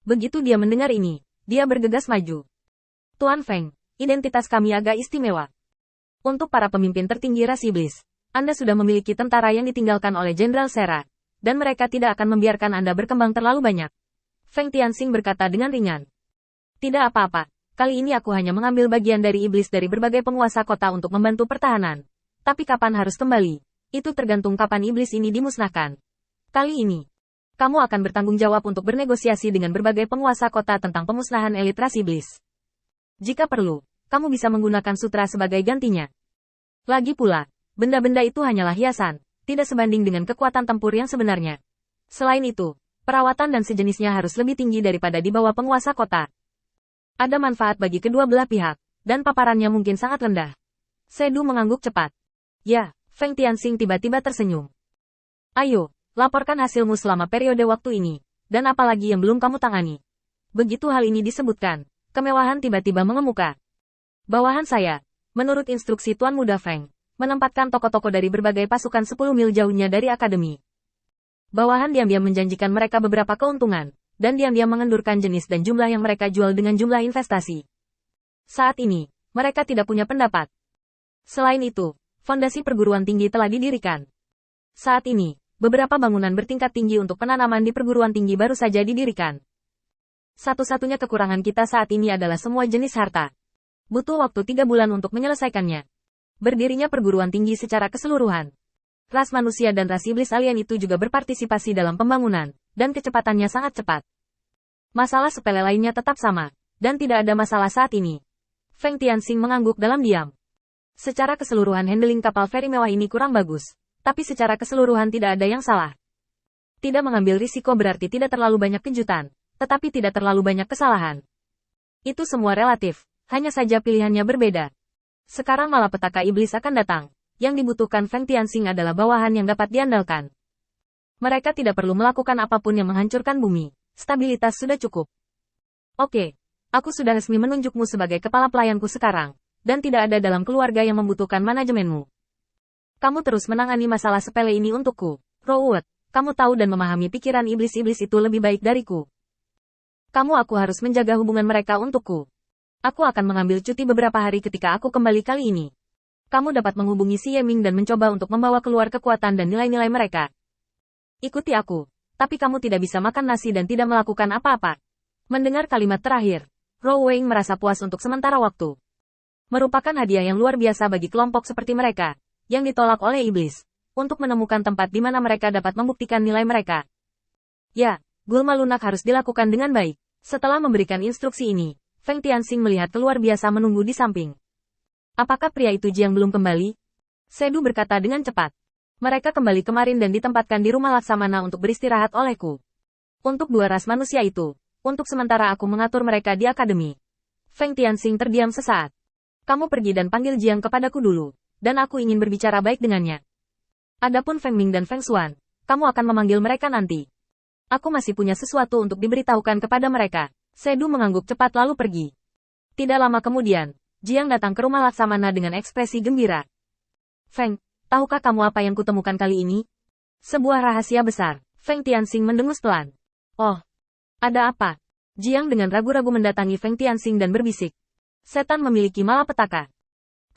Begitu dia mendengar ini, dia bergegas maju. Tuan Feng, identitas kami agak istimewa. Untuk para pemimpin tertinggi ras iblis, Anda sudah memiliki tentara yang ditinggalkan oleh Jenderal Sera, dan mereka tidak akan membiarkan Anda berkembang terlalu banyak. Feng Tianxing berkata dengan ringan. Tidak apa-apa, kali ini aku hanya mengambil bagian dari iblis dari berbagai penguasa kota untuk membantu pertahanan. Tapi kapan harus kembali? Itu tergantung kapan iblis ini dimusnahkan. Kali ini, kamu akan bertanggung jawab untuk bernegosiasi dengan berbagai penguasa kota tentang pemusnahan elit ras iblis. Jika perlu, kamu bisa menggunakan sutra sebagai gantinya. Lagi pula, benda-benda itu hanyalah hiasan, tidak sebanding dengan kekuatan tempur yang sebenarnya. Selain itu, perawatan dan sejenisnya harus lebih tinggi daripada di bawah penguasa kota. Ada manfaat bagi kedua belah pihak, dan paparannya mungkin sangat rendah. Sedu mengangguk cepat. Ya, Feng Tianxing tiba-tiba tersenyum. Ayo, laporkan hasilmu selama periode waktu ini, dan apalagi yang belum kamu tangani. Begitu hal ini disebutkan, kemewahan tiba-tiba mengemuka. Bawahan saya, menurut instruksi Tuan Muda Feng, menempatkan tokoh-tokoh dari berbagai pasukan 10 mil jauhnya dari akademi. Bawahan diam-diam menjanjikan mereka beberapa keuntungan, dan diam-diam mengendurkan jenis dan jumlah yang mereka jual dengan jumlah investasi. Saat ini, mereka tidak punya pendapat. Selain itu, fondasi perguruan tinggi telah didirikan. Saat ini, beberapa bangunan bertingkat tinggi untuk penanaman di perguruan tinggi baru saja didirikan. Satu-satunya kekurangan kita saat ini adalah semua jenis harta. Butuh waktu 3 bulan untuk menyelesaikannya. Berdirinya perguruan tinggi secara keseluruhan. Ras manusia dan ras iblis alien itu juga berpartisipasi dalam pembangunan, dan kecepatannya sangat cepat. Masalah sepele lainnya tetap sama, dan tidak ada masalah saat ini. Feng Tianxing mengangguk dalam diam. Secara keseluruhan handling kapal feri mewah ini kurang bagus, tapi secara keseluruhan tidak ada yang salah. Tidak mengambil risiko berarti tidak terlalu banyak kejutan, tetapi tidak terlalu banyak kesalahan. Itu semua relatif. Hanya saja pilihannya berbeda. Sekarang malapetaka iblis akan datang. Yang dibutuhkan Feng Tianxing adalah bawahan yang dapat diandalkan. Mereka tidak perlu melakukan apapun yang menghancurkan bumi. Stabilitas sudah cukup. Oke, aku sudah resmi menunjukmu sebagai kepala pelayanku sekarang, dan tidak ada dalam keluarga yang membutuhkan manajemenmu. Kamu terus menangani masalah sepele ini untukku. Rowut, kamu tahu dan memahami pikiran iblis-iblis itu lebih baik dariku. Aku harus menjaga hubungan mereka untukku. Aku akan mengambil cuti beberapa hari ketika aku kembali kali ini. Kamu dapat menghubungi Si Yeming dan mencoba untuk membawa keluar kekuatan dan nilai-nilai mereka. Ikuti aku, tapi kamu tidak bisa makan nasi dan tidak melakukan apa-apa. Mendengar kalimat terakhir, Rou Wei merasa puas untuk sementara waktu. Merupakan hadiah yang luar biasa bagi kelompok seperti mereka, yang ditolak oleh iblis, untuk menemukan tempat di mana mereka dapat membuktikan nilai mereka. Ya, gulma lunak harus dilakukan dengan baik. Setelah memberikan instruksi ini, Feng Tianxing melihat keluar biasa menunggu di samping. Apakah pria itu Jiang belum kembali? Sedu berkata dengan cepat. Mereka kembali kemarin dan ditempatkan di rumah Laksamana untuk beristirahat olehku. Untuk dua ras manusia itu, untuk sementara aku mengatur mereka di akademi. Feng Tianxing terdiam sesaat. Kamu pergi dan panggil Jiang kepadaku dulu, dan aku ingin berbicara baik dengannya. Adapun Feng Ming dan Feng Xuan, kamu akan memanggil mereka nanti. Aku masih punya sesuatu untuk diberitahukan kepada mereka. Sedu mengangguk cepat lalu pergi. Tidak lama kemudian, Jiang datang ke rumah Laksamana dengan ekspresi gembira. Feng, tahukah kamu apa yang kutemukan kali ini? Sebuah rahasia besar. Feng Tianxing mendengus pelan. Oh, ada apa? Jiang dengan ragu-ragu mendatangi Feng Tianxing dan berbisik. Setan memiliki malapetaka.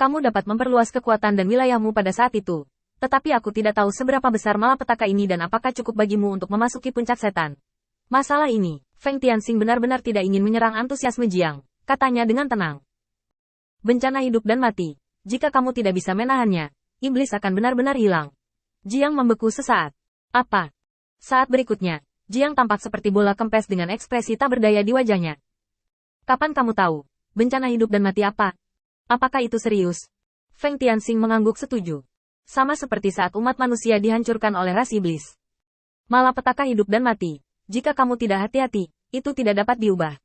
Kamu dapat memperluas kekuatan dan wilayahmu pada saat itu. Tetapi aku tidak tahu seberapa besar malapetaka ini dan apakah cukup bagimu untuk memasuki puncak setan. Masalah ini, Feng Tianxing benar-benar tidak ingin menyerang antusiasme Jiang, katanya dengan tenang. Bencana hidup dan mati. Jika kamu tidak bisa menahannya, iblis akan benar-benar hilang. Jiang membeku sesaat. Apa? Saat berikutnya, Jiang tampak seperti bola kempes dengan ekspresi tak berdaya di wajahnya. Kapan kamu tahu? Bencana hidup dan mati apa? Apakah itu serius? Feng Tianxing mengangguk setuju. Sama seperti saat umat manusia dihancurkan oleh ras iblis. Malapetaka hidup dan mati. Jika kamu tidak hati-hati, itu tidak dapat diubah.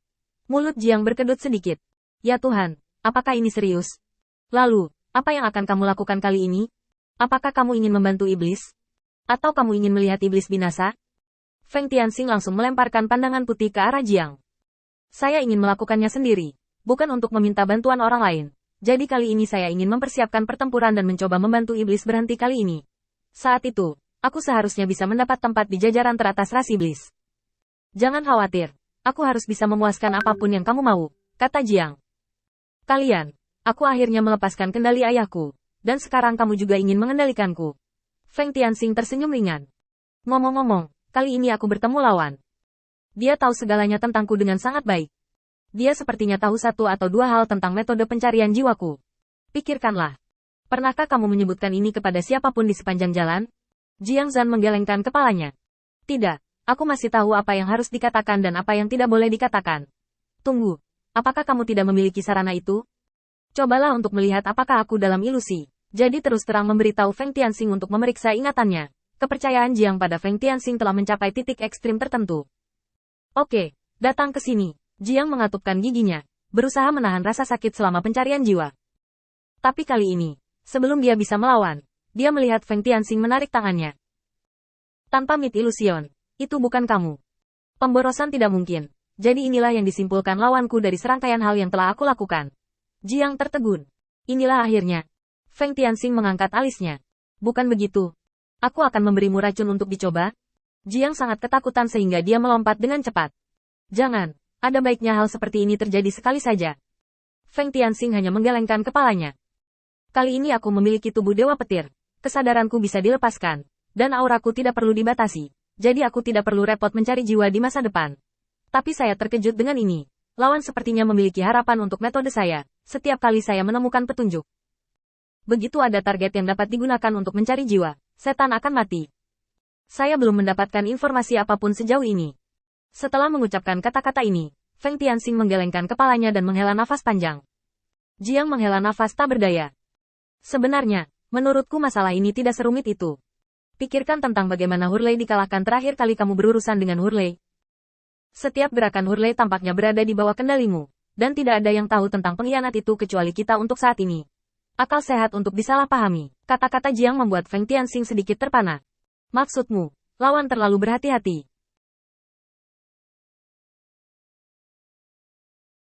Mulut Jiang berkedut sedikit. Ya Tuhan, apakah ini serius? Lalu, apa yang akan kamu lakukan kali ini? Apakah kamu ingin membantu iblis? Atau kamu ingin melihat iblis binasa? Feng Tianxing langsung melemparkan pandangan putih ke arah Jiang. Saya ingin melakukannya sendiri, bukan untuk meminta bantuan orang lain. Jadi kali ini saya ingin mempersiapkan pertempuran dan mencoba membantu iblis berhenti kali ini. Saat itu, aku seharusnya bisa mendapat tempat di jajaran teratas ras iblis. Jangan khawatir, Aku harus bisa memuaskan apapun yang kamu mau, kata Jiang. Kalian, aku akhirnya melepaskan kendali ayahku, dan sekarang kamu juga ingin mengendalikanku. Feng Tianxing tersenyum ringan. Ngomong-ngomong, kali ini aku bertemu lawan. Dia tahu segalanya tentangku dengan sangat baik. Dia sepertinya tahu satu atau dua hal tentang metode pencarian jiwaku. Pikirkanlah. Pernahkah kamu menyebutkan ini kepada siapapun di sepanjang jalan? Jiang Zhan menggelengkan kepalanya. Tidak, aku masih tahu apa yang harus dikatakan dan apa yang tidak boleh dikatakan. Tunggu, apakah kamu tidak memiliki sarana itu? Cobalah untuk melihat apakah aku dalam ilusi. Jadi terus terang memberitahu Feng Tianxing untuk memeriksa ingatannya. Kepercayaan Jiang pada Feng Tianxing telah mencapai titik ekstrim tertentu. Oke, datang ke sini. Jiang mengatupkan giginya, berusaha menahan rasa sakit selama pencarian jiwa. Tapi kali ini, sebelum dia bisa melawan, dia melihat Feng Tianxing menarik tangannya. Tanpa Mid Illusion, itu bukan kamu. Pemborosan tidak mungkin. Jadi inilah yang disimpulkan lawanku dari serangkaian hal yang telah aku lakukan. Jiang tertegun. Inilah akhirnya. Feng Tianxing mengangkat alisnya. Bukan begitu. Aku akan memberimu racun untuk dicoba. Jiang sangat ketakutan sehingga dia melompat dengan cepat. Jangan, ada baiknya hal seperti ini terjadi sekali saja. Feng Tianxing hanya menggelengkan kepalanya. Kali ini aku memiliki tubuh dewa petir. Kesadaranku bisa dilepaskan. Dan auraku tidak perlu dibatasi. Jadi aku tidak perlu repot mencari jiwa di masa depan. Tapi saya terkejut dengan ini. Lawan sepertinya memiliki harapan untuk metode saya. Setiap kali saya menemukan petunjuk. Begitu ada target yang dapat digunakan untuk mencari jiwa, setan akan mati. Saya belum mendapatkan informasi apapun sejauh ini. Setelah mengucapkan kata-kata ini, Feng Tianxing menggelengkan kepalanya dan menghela nafas panjang. Jiang menghela nafas tak berdaya. Sebenarnya, menurutku masalah ini tidak serumit itu. Pikirkan tentang bagaimana Hurley dikalahkan terakhir kali kamu berurusan dengan Hurley. Setiap gerakan Hurley tampaknya berada di bawah kendalimu, dan tidak ada yang tahu tentang pengkhianat itu kecuali kita untuk saat ini. Akal sehat untuk disalahpahami. Kata-kata Jiang membuat Feng Tianxing sedikit terpana. Maksudmu, lawan terlalu berhati-hati.